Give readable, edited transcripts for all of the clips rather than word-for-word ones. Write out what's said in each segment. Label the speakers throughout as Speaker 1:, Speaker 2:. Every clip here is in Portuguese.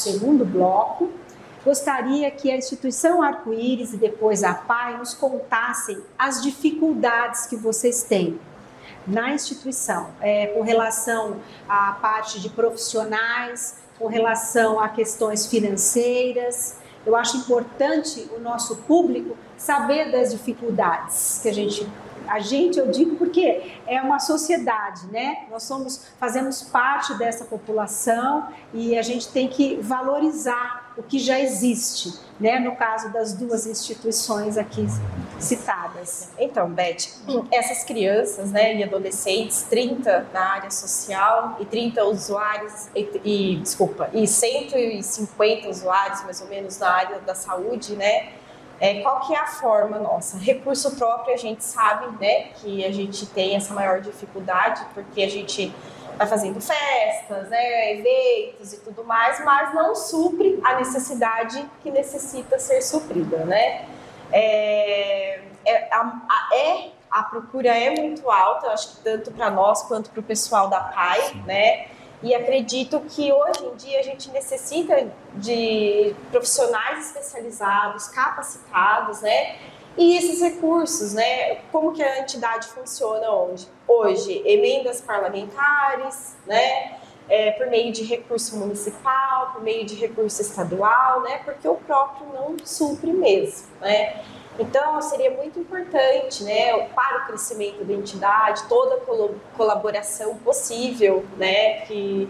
Speaker 1: Segundo bloco, gostaria que a instituição Arco-Íris e depois a PAI nos contassem as dificuldades que vocês têm na instituição, com relação à parte de profissionais, com relação a questões financeiras. Eu acho importante o nosso público saber das dificuldades que a gente, eu digo porque é uma sociedade, né? Nós fazemos parte dessa população e a gente tem que valorizar o que já existe, né? No caso das duas instituições aqui citadas.
Speaker 2: Então, Beth, essas crianças, né, e adolescentes, 30 na área social e 30 usuários, e 150 usuários, mais ou menos, na área da saúde, né? Qual que é a forma nossa? Recurso próprio, a gente sabe, né, que a gente tem essa maior dificuldade, porque a gente vai fazendo festas, né, eventos e tudo mais, mas não supre a necessidade que necessita ser suprida, né? A procura é muito alta, eu acho que tanto para nós quanto para o pessoal da PAI, né? E acredito que hoje em dia a gente necessita de profissionais especializados, capacitados, né? E esses recursos, né? Como que a entidade funciona hoje? Emendas parlamentares, né? Por meio de recurso municipal, por meio de recurso estadual, né? Porque o próprio não supre mesmo, né? Então, seria muito importante, né, para o crescimento da entidade, toda a colaboração possível, né, que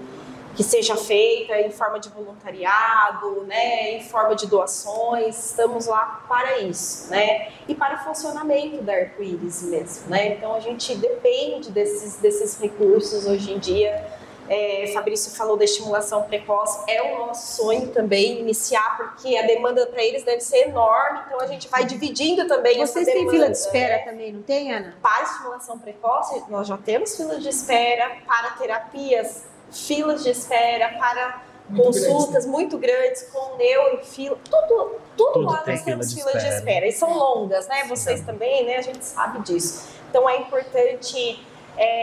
Speaker 2: seja feita em forma de voluntariado, né, em forma de doações. Estamos lá para isso, né, e para o funcionamento da Arco-Íris mesmo, né. Então, a gente depende desses recursos hoje em dia. Fabrício falou da estimulação precoce, é o nosso sonho também iniciar, porque a demanda para eles deve ser enorme, então a gente vai dividindo também.
Speaker 1: Vocês têm fila de espera também, não tem, Ana?
Speaker 2: Para estimulação precoce, nós já temos fila de espera, para terapias, filas de espera, para consultas muito grandes, com neuro, fila, tudo lá nós temos fila de espera, e são longas, né? Vocês também, né? A gente sabe disso. Então é importante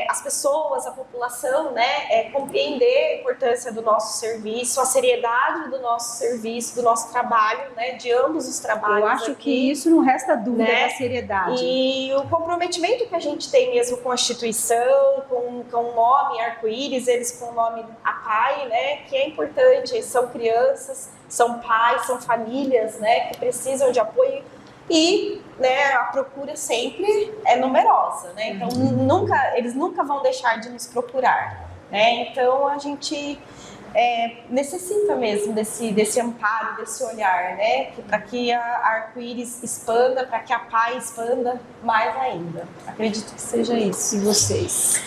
Speaker 2: as pessoas, a população, né, compreender a importância do nosso serviço, a seriedade do nosso serviço, do nosso trabalho, né, de ambos os trabalhos.
Speaker 1: Eu acho que isso não resta dúvida, né, da seriedade.
Speaker 2: E o comprometimento que a gente tem mesmo com a instituição, com o nome Arco-Íris, eles com o nome APAI, né, que é importante, são crianças, são pais, são famílias, né, que precisam de apoio. E, né, a procura sempre é numerosa, né? Então eles nunca vão deixar de nos procurar, né? Então a gente necessita mesmo desse amparo, desse olhar, né? Para que a Arco-Íris expanda, para que a PAI expanda mais ainda. Acredito que seja isso. E vocês?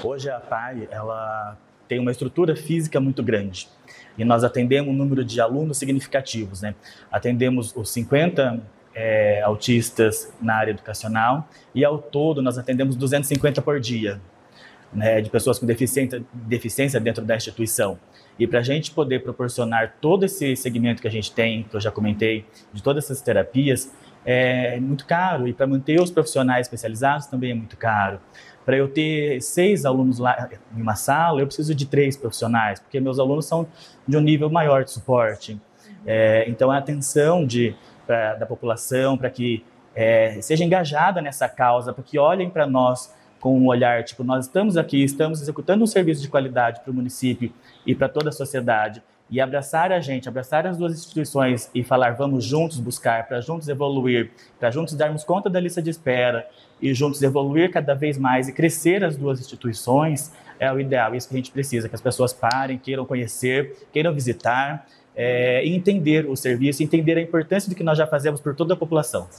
Speaker 3: Hoje a PAI, ela tem uma estrutura física muito grande. E nós atendemos um número de alunos significativos, né? Atendemos os 50 autistas na área educacional e ao todo nós atendemos 250 por dia, né, de pessoas com deficiência dentro da instituição. E para a gente poder proporcionar todo esse segmento que a gente tem, que eu já comentei, de todas essas terapias, é muito caro. E para manter os profissionais especializados também é muito caro. Para eu ter 6 alunos lá em uma sala, eu preciso de 3 profissionais, porque meus alunos são de um nível maior de suporte. Então a atenção da população, para que seja engajada nessa causa, para que olhem para nós com um olhar, tipo, nós estamos aqui, estamos executando um serviço de qualidade para o município e para toda a sociedade, e abraçar a gente, abraçar as duas instituições e falar, vamos juntos buscar, para juntos evoluir, para juntos darmos conta da lista de espera e juntos evoluir cada vez mais e crescer as duas instituições, é o ideal, isso que a gente precisa, que as pessoas parem, queiram conhecer, queiram visitar, e entender o serviço, entender a importância do que nós já fazemos por toda a população.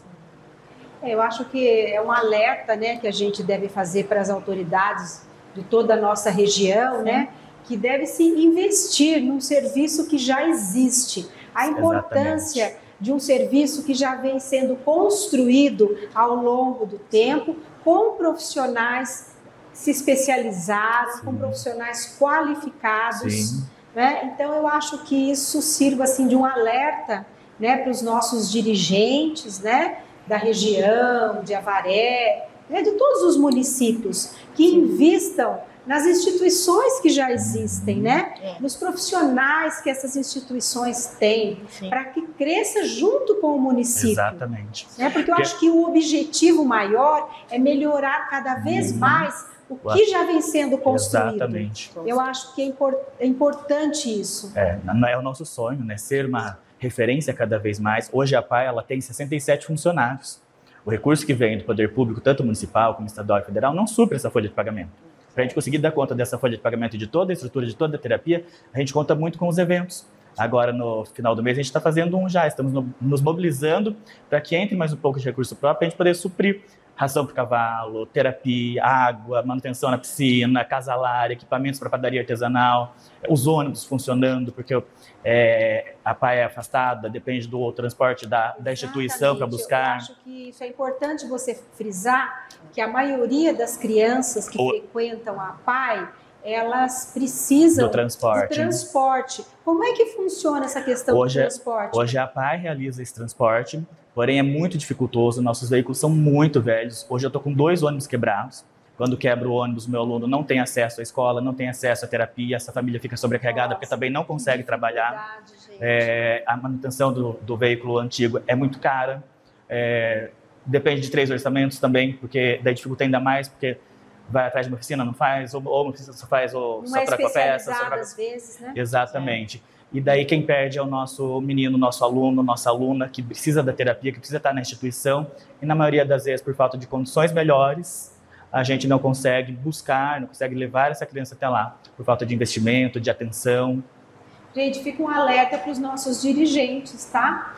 Speaker 1: Eu acho que é um alerta, né, que a gente deve fazer para as autoridades de toda a nossa região, né, que deve se investir num serviço que já existe. A importância Exatamente. De um serviço que já vem sendo construído ao longo do tempo, com profissionais se especializados, com profissionais qualificados. Sim. Né? Então, eu acho que isso sirva assim, de um alerta, né, para os nossos dirigentes, né, da região, de Avaré, né, de todos os municípios, que invistam nas instituições que já existem, né? Nos profissionais que essas instituições têm, para que cresça junto com o município.
Speaker 3: Exatamente.
Speaker 1: Né? Porque eu acho que o objetivo maior é melhorar cada vez mais o que já vem sendo construído.
Speaker 3: Exatamente.
Speaker 1: Eu acho que é importante isso.
Speaker 3: É o nosso sonho, né? Ser uma referência cada vez mais. Hoje a PAI ela tem 67 funcionários. O recurso que vem do poder público, tanto municipal como estadual e federal, não supre essa folha de pagamento. Para a gente conseguir dar conta dessa folha de pagamento e de toda a estrutura, de toda a terapia, a gente conta muito com os eventos. Agora, no final do mês, a gente está fazendo um já, estamos nos mobilizando para que entre mais um pouco de recurso próprio para a gente poder suprir ração para o cavalo, terapia, água, manutenção na piscina, casalar, equipamentos para padaria artesanal, os ônibus funcionando, porque a PAI é afastada, depende do transporte da instituição para buscar.
Speaker 1: Eu acho que isso é importante você frisar, que a maioria das crianças que frequentam a PAI, elas precisam
Speaker 3: do transporte.
Speaker 1: Como é que funciona essa questão do transporte?
Speaker 3: Hoje a PAI realiza esse transporte, porém é muito dificultoso, nossos veículos são muito velhos. Hoje eu estou com 2 ônibus quebrados. Quando quebra o ônibus, meu aluno não tem acesso à escola, não tem acesso à terapia, essa família fica sobrecarregada porque também não consegue trabalhar. A manutenção do veículo antigo é muito cara. Depende de 3 orçamentos também, porque daí dificulta ainda mais, porque vai atrás de uma oficina, não faz, ou uma oficina só faz, ou só troca a peça.
Speaker 1: Às vezes, né?
Speaker 3: Exatamente. E daí quem perde é o nosso menino, nosso aluno, nossa aluna, que precisa da terapia, que precisa estar na instituição, e na maioria das vezes, por falta de condições melhores, a gente não consegue buscar, não consegue levar essa criança até lá, por falta de investimento, de atenção.
Speaker 1: Gente, fica um alerta para os nossos dirigentes, tá?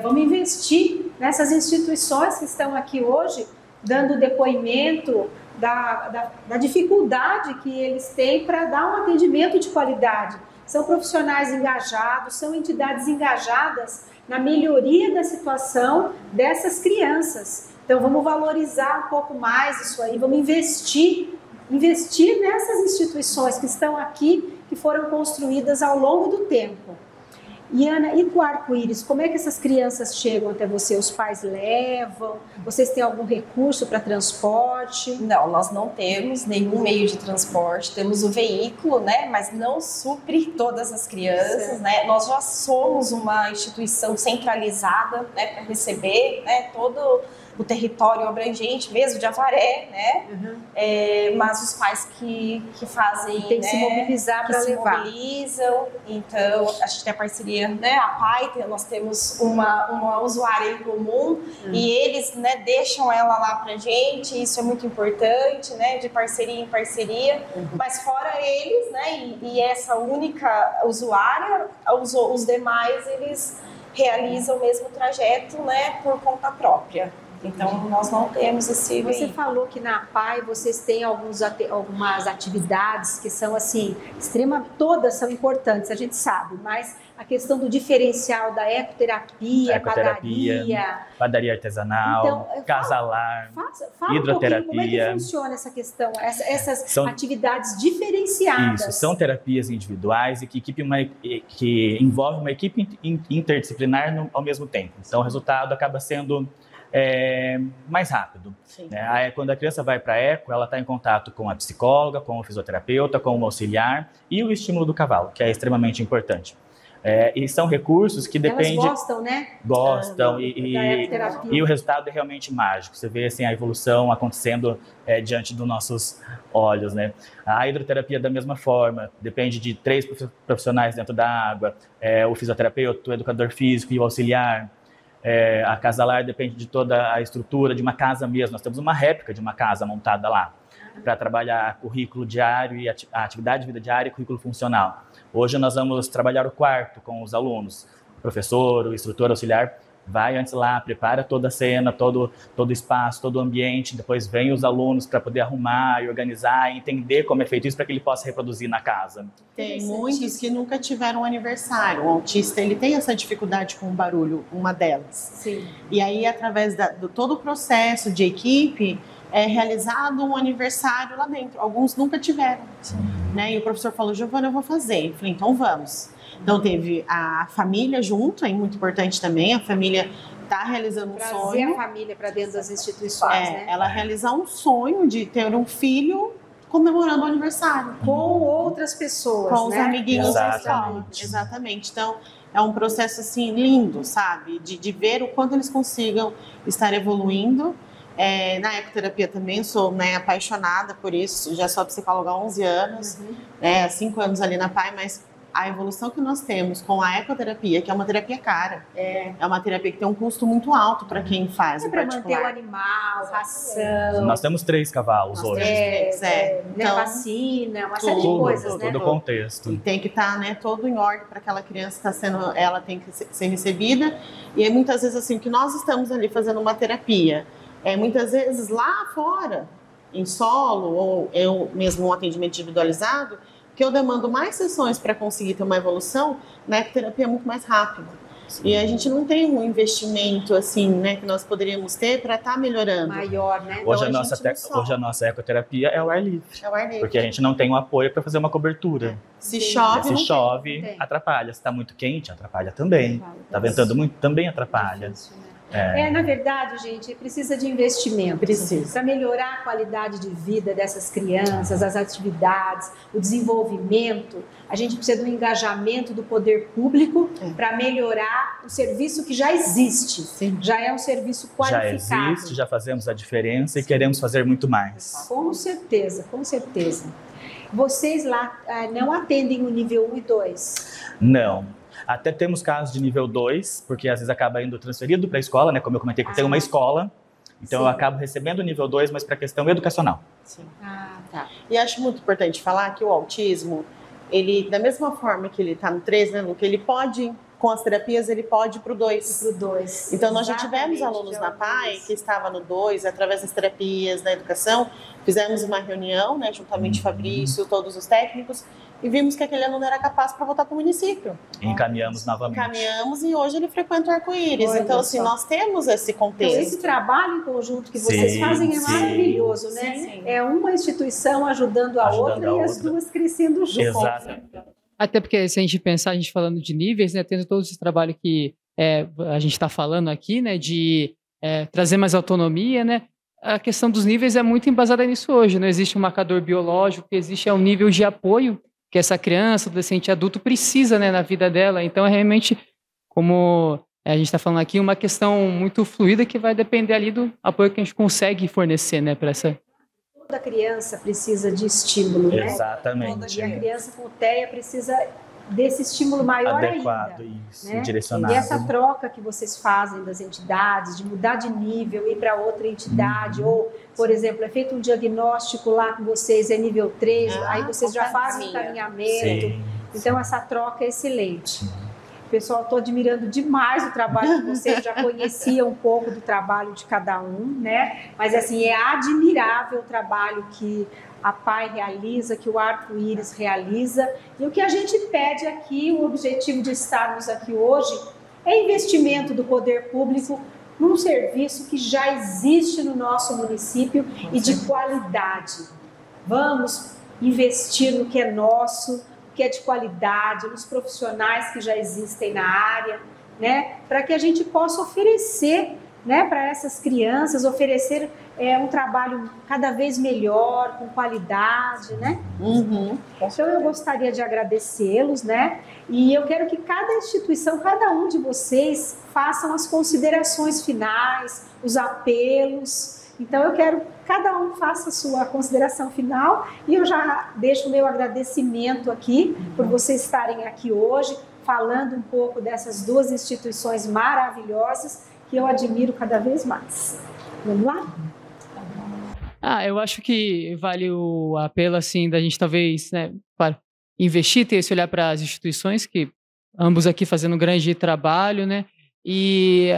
Speaker 1: Vamos investir nessas instituições que estão aqui hoje, dando depoimento da dificuldade que eles têm para dar um atendimento de qualidade. São profissionais engajados, são entidades engajadas na melhoria da situação dessas crianças. Então, vamos valorizar um pouco mais isso aí, vamos investir nessas instituições que estão aqui, que foram construídas ao longo do tempo. E Ana, e com o arco-íris, como é que essas crianças chegam até você? Os pais levam? Vocês têm algum recurso para transporte?
Speaker 2: Não, nós não temos nenhum meio de transporte. Temos o veículo, né? Mas não supre todas as crianças, né? Nós já somos uma instituição centralizada, né? Para receber, né? Todo o território abrangente mesmo de Avaré, né? Mas os pais que fazem,
Speaker 1: tem que se mobilizar para levar.
Speaker 2: Mobilizam. Então a gente tem a parceria, né? A PAI, nós temos uma usuária em comum e eles, né, deixam ela lá pra gente. Isso é muito importante, né? De parceria em parceria. Mas fora eles, né? E essa única usuária, os demais eles realizam o mesmo trajeto, né? Por conta própria. Então, nós não temos esse
Speaker 1: Você
Speaker 2: veículo.
Speaker 1: falou que na PAI vocês têm algumas atividades que são, assim, todas são importantes, a gente sabe, mas a questão do diferencial da ecoterapia,
Speaker 3: padaria artesanal,
Speaker 1: então,
Speaker 3: casalar,
Speaker 1: fala
Speaker 3: hidroterapia.
Speaker 1: Um como é que funciona essa questão, essas atividades diferenciadas?
Speaker 3: Isso, são terapias individuais e que envolvem uma equipe interdisciplinar ao mesmo tempo. Então, o resultado acaba sendo mais rápido. Né? Quando a criança vai para a eco, ela está em contato com a psicóloga, com o fisioterapeuta, com o auxiliar e o estímulo do cavalo, que é extremamente importante. E são recursos que dependem...
Speaker 1: Elas gostam, né?
Speaker 3: Gostam e o resultado é realmente mágico. Você vê assim, a evolução acontecendo diante dos nossos olhos, né? A hidroterapia da mesma forma, depende de 3 profissionais dentro da água, o fisioterapeuta, o educador físico e o auxiliar. A Casalar depende de toda a estrutura de uma casa mesmo. Nós temos uma réplica de uma casa montada lá para trabalhar currículo diário e a atividade de vida diária e currículo funcional. Hoje nós vamos trabalhar o quarto com os alunos. O professor, o instrutor auxiliar vai antes lá, prepara toda a cena, todo o espaço, todo o ambiente, depois vem os alunos para poder arrumar e organizar e entender como é feito isso para que ele possa reproduzir na casa.
Speaker 4: Tem muitos que nunca tiveram um aniversário. O autista, ele tem essa dificuldade com o barulho, uma delas.
Speaker 1: Sim.
Speaker 4: E aí, através do todo o processo de equipe, é realizado um aniversário lá dentro. Alguns nunca tiveram. Né? E o professor falou, Giovana, eu vou fazer. Eu falei, então vamos. Então teve a família junto, é muito importante também, a família está realizando um sonho.
Speaker 1: Trazer a família para dentro das instituições, né?
Speaker 4: Ela realizar um sonho de ter um filho comemorando o aniversário.
Speaker 1: Com outras pessoas,
Speaker 4: Com os amiguinhos da escola.
Speaker 3: Exatamente.
Speaker 4: Exatamente. Então, é um processo, assim, lindo, sabe? De ver o quanto eles consigam estar evoluindo. Na ecoterapia também sou, né, apaixonada por isso. Já sou psicóloga há 11 anos, há 5 anos ali na PAI, mas a evolução que nós temos com a ecoterapia, que é uma terapia cara, é uma terapia que tem um custo muito alto para quem faz, em
Speaker 1: para
Speaker 4: particular.
Speaker 1: manter o animal, ração.
Speaker 3: Nós temos 3 cavalos hoje.
Speaker 4: Então,
Speaker 1: vacina, uma série de coisas, né?
Speaker 3: Todo o contexto.
Speaker 4: E tem que estar, né, todo em ordem para aquela criança ela tem que ser recebida. E aí, muitas vezes, assim, que nós estamos ali fazendo uma terapia, muitas vezes lá fora, em solo, ou eu mesmo um atendimento individualizado, que eu demando mais sessões para conseguir ter uma evolução, na ecoterapia é muito mais rápido. Sim. E a gente não tem um investimento assim, né, que nós poderíamos ter para estar melhorando.
Speaker 1: Maior, né?
Speaker 3: Hoje,
Speaker 1: então,
Speaker 3: hoje a nossa ecoterapia é o ar livre.
Speaker 4: É o ar livre.
Speaker 3: Porque a gente não tem um apoio para fazer uma cobertura.
Speaker 4: Se chove,
Speaker 3: atrapalha. Se está muito quente, atrapalha também. Está ventando muito, também atrapalha.
Speaker 1: Na verdade, gente, precisa de investimento. Para melhorar a qualidade de vida dessas crianças, as atividades, o desenvolvimento, a gente precisa do engajamento do poder público para melhorar o serviço que já existe. Sim. Já é um serviço qualificado.
Speaker 3: Já existe, já fazemos a diferença e queremos fazer muito mais.
Speaker 1: Com certeza, com certeza. Vocês lá não atendem o nível 1 e 2?
Speaker 3: Não. Até temos casos de nível 2, porque às vezes acaba indo transferido para a escola, né? Como eu comentei, que tem uma escola, então eu acabo recebendo o nível 2, mas para questão educacional.
Speaker 4: Sim. Tá. E acho muito importante falar que o autismo, ele, da mesma forma que ele está no 3, né, Luca, ele pode, com as terapias, ele pode ir para o 2. Então, nós já tivemos alunos na PAI que estavam no 2, através das terapias, da educação, fizemos uma reunião, né, juntamente Fabrício, todos os técnicos, e vimos que aquele aluno era capaz para voltar para o município.
Speaker 3: Encaminhamos novamente.
Speaker 4: Encaminhamos e hoje ele frequenta o Arco-Íris. Então, assim, nós temos esse contexto.
Speaker 1: Então, esse trabalho em conjunto que vocês fazem é maravilhoso, né? Sim. É uma instituição ajudando a outra e as duas crescendo juntas.
Speaker 3: Exato.
Speaker 5: Até porque se a gente pensar, a gente falando de níveis, né, tendo todo esse trabalho que a gente está falando aqui, né, de trazer mais autonomia, né, a questão dos níveis é muito embasada nisso hoje. Não existe um marcador biológico, o que existe é um nível de apoio que essa criança, adolescente, adulto precisa, né, na vida dela. Então, é realmente, como a gente está falando aqui, uma questão muito fluida que vai depender ali do apoio que a gente consegue fornecer, né, para essa...
Speaker 1: Toda criança precisa de estímulo, né?
Speaker 3: Exatamente.
Speaker 1: E a criança com TEA precisa desse estímulo maior
Speaker 3: adequado,
Speaker 1: ainda.
Speaker 3: Isso,
Speaker 1: né?
Speaker 3: direcionado.
Speaker 1: E essa troca que vocês fazem das entidades, de mudar de nível, ir para outra entidade, ou, por exemplo, é feito um diagnóstico lá com vocês, é nível 3, aí vocês já fazem encaminhamento.
Speaker 3: Sim.
Speaker 1: Então, essa troca é excelente. Pessoal, estou admirando demais o trabalho de vocês, já conhecia um pouco do trabalho de cada um, né? Mas, assim, é admirável o trabalho que a PAI realiza, que o Arco-Íris realiza. E o que a gente pede aqui, o objetivo de estarmos aqui hoje, é investimento do poder público num serviço que já existe no nosso município e de qualidade. Vamos investir no que é nosso, que é de qualidade, nos profissionais que já existem na área, né, para que a gente possa oferecer, né, para essas crianças, oferecer um trabalho cada vez melhor, com qualidade, né? Então eu gostaria de agradecê-los, né, e eu quero que cada instituição, cada um de vocês façam as considerações finais, os apelos. Então eu quero que cada um faça a sua consideração final e eu já deixo o meu agradecimento aqui por vocês estarem aqui hoje falando um pouco dessas duas instituições maravilhosas que eu admiro cada vez mais. Vamos lá?
Speaker 5: Eu acho que vale o apelo assim da gente talvez, né, para investir, ter esse olhar para as instituições que ambos aqui fazendo um grande trabalho, né? E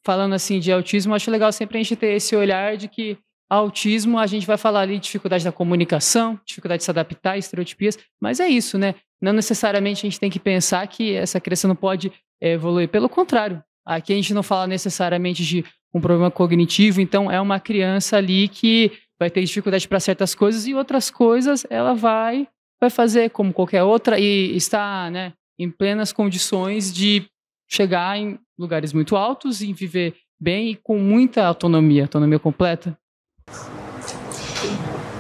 Speaker 5: falando assim de autismo, acho legal sempre a gente ter esse olhar de que autismo, a gente vai falar ali de dificuldade da comunicação, dificuldade de se adaptar, estereotipias, mas é isso, né? Não necessariamente a gente tem que pensar que essa criança não pode evoluir. Pelo contrário, aqui a gente não fala necessariamente de um problema cognitivo, então é uma criança ali que vai ter dificuldade para certas coisas e outras coisas ela vai fazer como qualquer outra e está, né, em plenas condições de chegar em lugares muito altos e viver bem e com muita autonomia completa.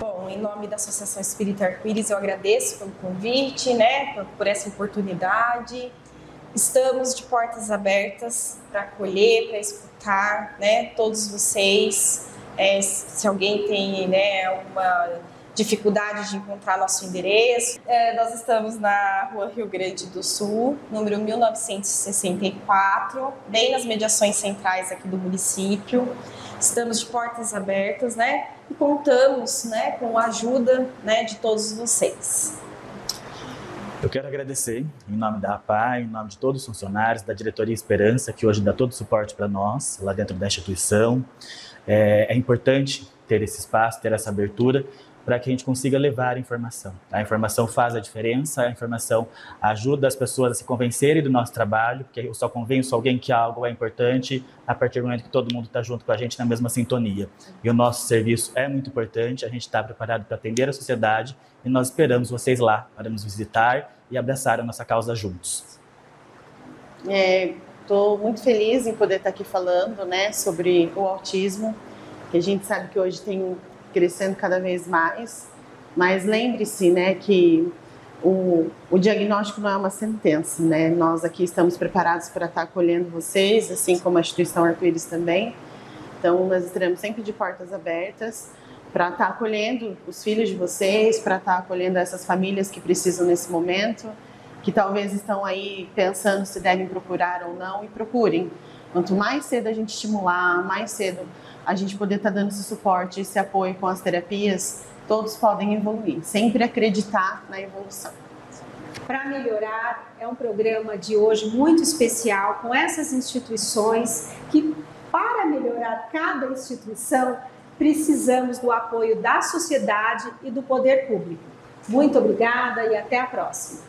Speaker 2: Bom, em nome nome da Associação Espírita Arco-Íris, eu agradeço pelo convite, né, por essa oportunidade. Estamos de portas abertas para acolher, para escutar, né, todos vocês. Se alguém tem, né, alguma dificuldade de encontrar nosso endereço, nós estamos na Rua Rio Grande do Sul, número 1964, bem nas mediações centrais aqui do município. Estamos de portas abertas, né, e contamos, né, com a ajuda, né, de todos vocês.
Speaker 3: Eu quero agradecer, em nome da APAI, em nome de todos os funcionários da Diretoria Esperança, que hoje dá todo o suporte para nós, lá dentro da instituição. É importante ter esse espaço, ter essa abertura, para que a gente consiga levar a informação. A informação faz a diferença, a informação ajuda as pessoas a se convencerem do nosso trabalho, porque eu só convenço alguém que algo é importante a partir do momento que todo mundo está junto com a gente na mesma sintonia. E o nosso serviço é muito importante, a gente está preparado para atender a sociedade e nós esperamos vocês lá para nos visitar e abraçar a nossa causa juntos.
Speaker 4: Estou muito feliz em poder estar aqui falando, né, sobre o autismo, que a gente sabe que hoje tem crescendo cada vez mais, mas lembre-se, né, que o diagnóstico não é uma sentença, né? Nós aqui estamos preparados para estar acolhendo vocês, assim como a instituição Arco-Íris também. Então, nós estaremos sempre de portas abertas para estar acolhendo os filhos de vocês, para estar acolhendo essas famílias que precisam nesse momento, que talvez estão aí pensando se devem procurar ou não, e procurem. Quanto mais cedo a gente estimular, mais cedo a gente poder estar dando esse suporte, esse apoio com as terapias, todos podem evoluir. Sempre acreditar na evolução.
Speaker 1: Para Melhorar é um programa de hoje muito especial com essas instituições que, para melhorar cada instituição, precisamos do apoio da sociedade e do poder público. Muito obrigada e até a próxima.